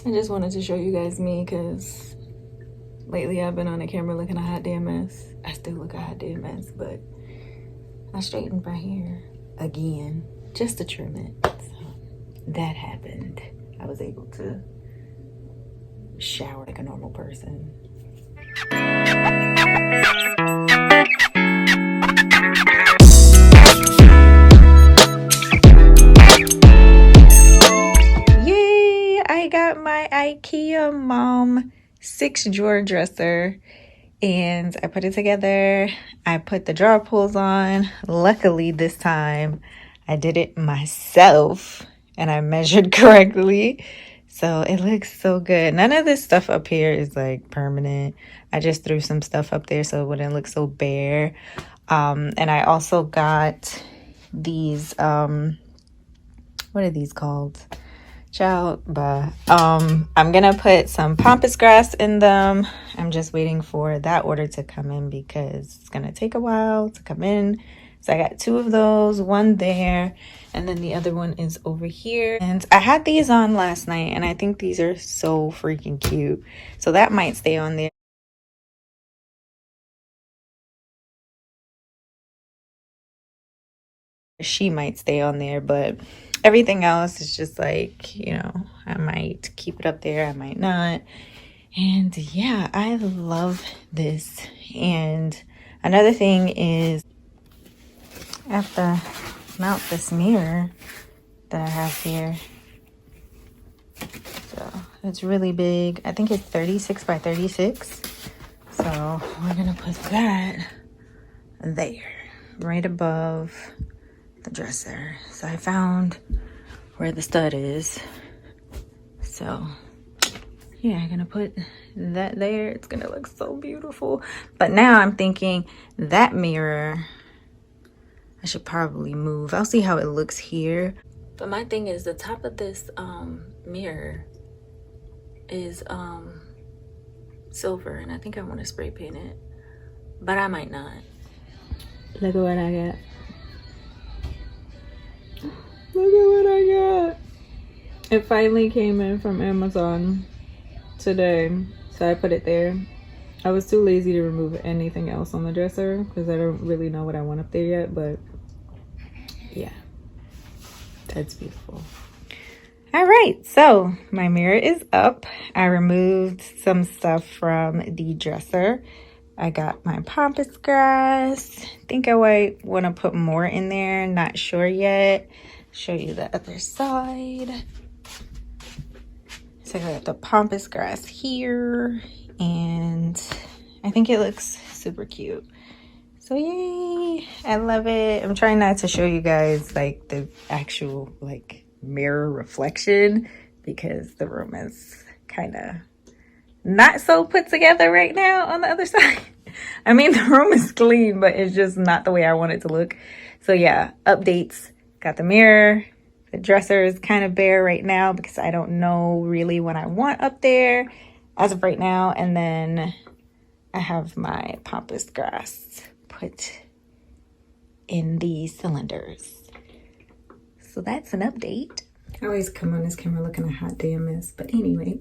I just wanted to show you guys me because lately I've been on the camera looking a hot damn mess. I still look a hot damn mess, but I straightened my hair again just to trim it. So that happened. I was able to shower like a normal person. Yay! I got my IKEA Mom 6-drawer dresser and I put it together. I put the drawer pulls on. Luckily this time I did it myself and I measured correctly. So it looks so good. None of this stuff up here is like permanent. I just threw some stuff up there so it wouldn't look so bare. And I also got these, what are these called? Child, but I'm gonna put some pampas grass in them. I'm just waiting for that order to come in because it's gonna take a while to come in. So I got 2 of those, one there, and then the other one is over here. And I had these on last night and I think these are so freaking cute. So that might stay on there. She might stay on there, but everything else is just like, you know, I might keep it up there, I might not. And yeah, I love this. And another thing is I have to mount this mirror that I have here. So it's really big. I think it's 36 by 36. So we're gonna put that there, right above the dresser. So I found where the stud is. So yeah, I'm gonna put that there. It's gonna look so beautiful. But now I'm thinking that mirror I should probably move. I'll see how it looks here. But my thing is the top of this mirror is silver, and I think I want to spray paint it, but I might not. Look at what I got. Look at what I got. It finally came in from Amazon today, so I put it there. I was too lazy to remove anything else on the dresser because I don't really know what I want up there yet, but yeah, that's beautiful. All right, so my mirror is up. I removed some stuff from the dresser. I got my pampas grass. I think I might want to put more in there, not sure yet. Show you the other side. So I got the pampas grass here, and I think it looks super cute. So yay, I love it. I'm trying not to show you guys like the actual like mirror reflection because the room is kind of not so put together right now on the other side. I mean, the room is clean, but it's just not the way I want it to look. So yeah, updates. Got the mirror. The dresser is kind of bare right now because I don't know really what I want up there as of right now. And then I have my pampas grass put in the cylinders. So that's an update. I always come on this camera looking a hot damn mess. But anyway,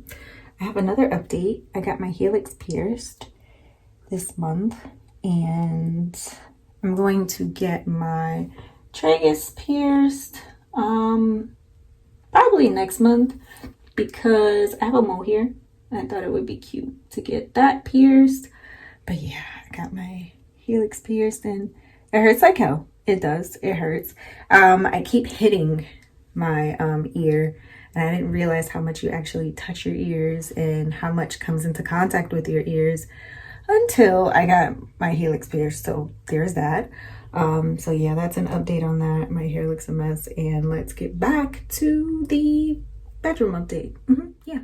I have another update. I got my helix pierced this month. And I'm going to get my tragus pierced probably next month because I have a mole here. I thought it would be cute to get that pierced. But yeah, I got my helix pierced and it hurts like hell. It does. It hurts. I keep hitting my ear and I didn't realize how much you actually touch your ears and how much comes into contact with your ears until I got my helix pierced. So there's that. So yeah, that's an update on that. My hair looks a mess, and let's get back to the bedroom update. Yeah.